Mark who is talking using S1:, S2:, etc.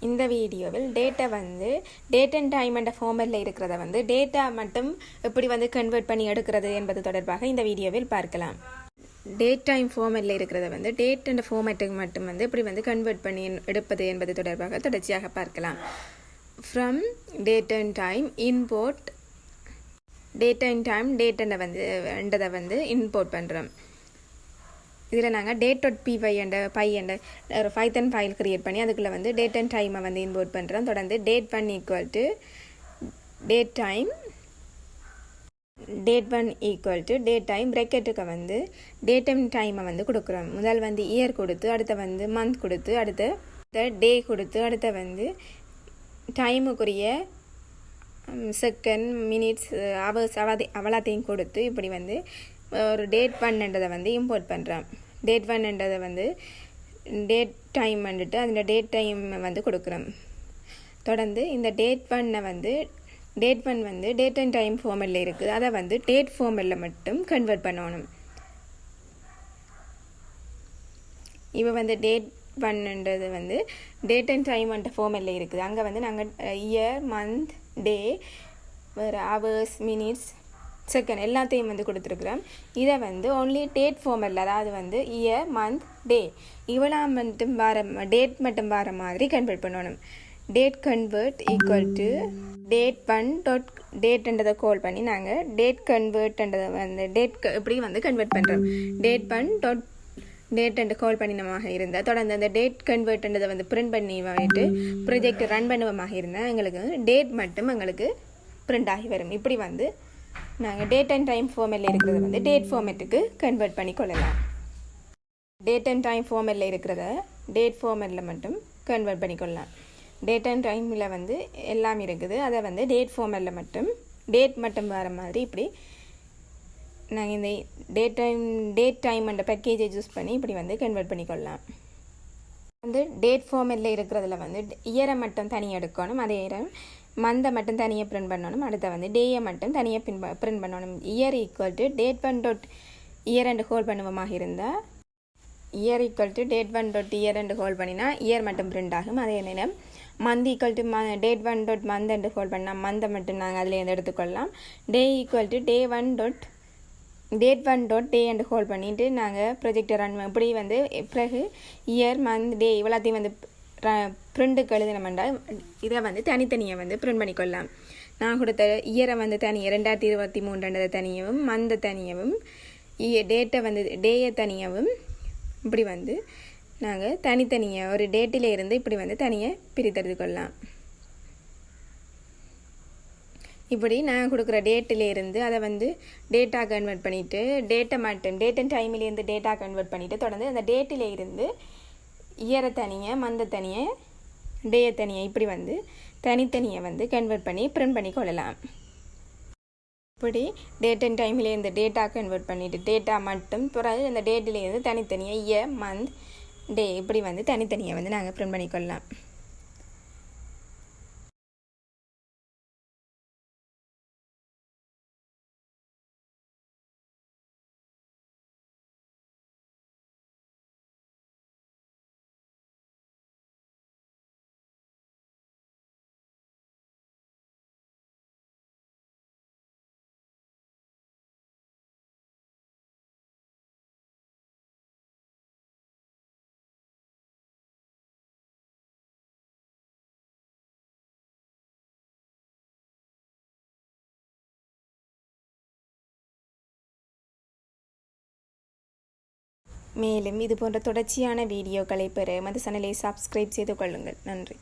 S1: இந்த வீடியோவில் டேட்டா வந்து டேட் அண்ட் டைம் என்ற ஃபார்மேட்டில் இருக்கிறத வந்து டேட்டா மட்டும் எப்படி வந்து கன்வெர்ட் பண்ணி எடுக்கிறது என்பது தொடர்பாக இந்த வீடியோவில் பார்க்கலாம். டேட் டைம் ஃபார்மேட்டில் இருக்கிறத வந்து டேட் என்ற ஃபார்மேட்டுக்கு மட்டும் வந்து எப்படி வந்து கன்வெர்ட் பண்ணி எடுப்பது என்பது தொடர்பாக தொடர்ச்சியாக பார்க்கலாம். From date and time import date and time டேட்டை வந்து இம்போர்ட் பண்ணுறோம். இதில் நாங்கள் date.py என்ற ஒரு பைத்தன் ஃபைல் கிரியேட் பண்ணி அதுக்குள்ளே வந்து டேட் அண்ட் டைமை வந்து இம்போர்ட் பண்ணுறோம். தொடர்ந்து date1 equal to date time பிரேக்கெட்டுக்கு வந்து டேட் அண்ட் டைமை வந்து கொடுக்குறோம். முதல் வந்து இயர் கொடுத்து, அடுத்த வந்து மந்த் கொடுத்து, அடுத்த டே கொடுத்து, அடுத்த வந்து டைமுக்குரிய செகண்ட் மினிட்ஸ் ஹவர்ஸ் அவ்வளோத்தையும் கொடுத்து இப்படி வந்து ஒரு date1 வந்து இம்போர்ட் பண்ணுறோம். date1 வந்து டேட் டைம் வந்துட்டு அதில் டேட் டைம் வந்து கொடுக்குறோம். தொடர்ந்து இந்த date1 வந்து டேட் அண்ட் டைம் ஃபார்மெட்டில் இருக்குது. அதை வந்து டேட் ஃபார்மெட்டில் மட்டும் கன்வெர்ட் பண்ணணும். இப்போ வந்து date1 வந்து டேட் அண்ட் டைம் ஃபார்மெட்டில் இருக்குது. அங்கே வந்து நாங்கள் இயர், மந்த், டே, வேறு ஹவர்ஸ், மினிட்ஸ், செகண்ட் எல்லாத்தையும் வந்து கொடுத்துருக்குறோம். இதை வந்து ஓன்லி டேட் ஃபார்மெட்டில், அதாவது வந்து இயர், மந்த், டே இவ்வளோ மட்டும் டேட் மட்டும் வர மாதிரி கன்வெர்ட் பண்ணணும். டேட் கன்வெர்ட் ஈக்குவல் டு date1.dateன்றதை கால் பண்ணி நாங்கள் டேட் கன்வெர்ட்ன்றதை வந்து இப்படி வந்து கன்வெர்ட் பண்ணுறோம். date1.date கால் பண்ணினமாக இருந்தால் தொடர்ந்து அந்த டேட் கன்வெர்ட்ன்றதை வந்து பிரிண்ட் பண்ணி வாங்கிட்டு ப்ரொஜெக்ட் ரன் பண்ணுவமாக இருந்தால் எங்களுக்கு டேட் மட்டும் எங்களுக்கு பிரிண்ட் ஆகி வரும். இப்படி வந்து நாங்கள் டேட் அண்ட் டைம் ஃபார்மெட்டில் இருக்கிறத வந்து டேட் ஃபார்மெட்டுக்கு கன்வெர்ட் பண்ணி கொள்ளலாம். டேட் அண்ட் டைம் ஃபார்மெட்டில் இருக்கிறத டேட் ஃபார்மெட்டில் மட்டும் கன்வெர்ட் பண்ணி கொள்ளலாம். டேட் அண்ட் டைமில் வந்து எல்லாம் இருக்குது. அதை வந்து டேட் ஃபார்மெட்டில் மட்டும் டேட் மட்டும் வர மாதிரி இப்படி நாங்கள் இந்த டேட் டைம் என்ற பேக்கேஜை யூஸ் பண்ணி இப்படி வந்து கன்வெர்ட் பண்ணி கொள்ளலாம். வந்து டேட் ஃபார்மெட்டில் இருக்கிறதுல வந்து இயரை மட்டும் தனியாக எடுக்கணும். அதே மந்தை மட்டும் தனியாக பிரிண்ட் பண்ணணும். அடுத்த வந்து டேயை மட்டும் தனியாக பிரிண்ட் பண்ணணும். Year equal to date1.year and ஹோல் பண்ணுவமாக இருந்தால் year equal to date1.year and ஹோல் பண்ணினா இயர் மட்டும் பிரிண்ட் ஆகும். அதே நேரம் month equal to date1.month and ஹோல் பண்ணால் மந்தை மட்டும் நாங்கள் அதில் இருந்து எடுத்துக்கொள்ளலாம். Day equal to date1.day and ஹோல் பண்ணிவிட்டு நாங்கள் ப்ரொஜெக்டை ரன் இப்படி வந்து பிறகு இயர், மந்த், டே இவ்வளோத்தையும் வந்து ப்ரிண்ட்டுக்கு எழுதினோம்னா இதை வந்து தனித்தனியாக வந்து ப்ரிண்ட் பண்ணிக்கொள்ளலாம். நான் கொடுத்த இயரை வந்து தனியாக 2023 தனியாகவும், மந்தை தனியாகவும், டேட்டை வந்து டேயை தனியாகவும் இப்படி வந்து நாங்கள் தனித்தனியாக ஒரு டேட்டில் இருந்து இப்படி வந்து தனியாக பிரித்தெடுத்து கொள்ளலாம். இப்படி நான் கொடுக்குற டேட்டில் இருந்து அதை வந்து டேட்டா கன்வெர்ட் பண்ணிவிட்டு டேட் அண்ட் டைமிலேருந்து டேட்டா கன்வெர்ட் பண்ணிவிட்டு தொடர்ந்து அந்த டேட்டில் இருந்து இயரை தனியாக, மந்தை தனியாக, டேயை தனியாக இப்படி வந்து தனித்தனியாக வந்து கன்வெர்ட் பண்ணி பிரிண்ட் பண்ணி கொள்ளலாம். இப்படி டேட் அண்ட் டைமிலேருந்து டேட்டா கன்வெர்ட் பண்ணிவிட்டு டேட்டா மட்டும் பிறகு அந்த டேட்டிலேருந்து தனித்தனியாக இயர், மந்த், டே இப்படி வந்து தனித்தனியாக வந்து நாங்கள் பிரிண்ட் பண்ணிக்கொள்ளலாம். மேலும் இது போன்ற தொடர்ச்சியான வீடியோக்களை பெற எமது சேனலை சப்ஸ்கிரைப் செய்து கொள்ளுங்கள். நன்றி.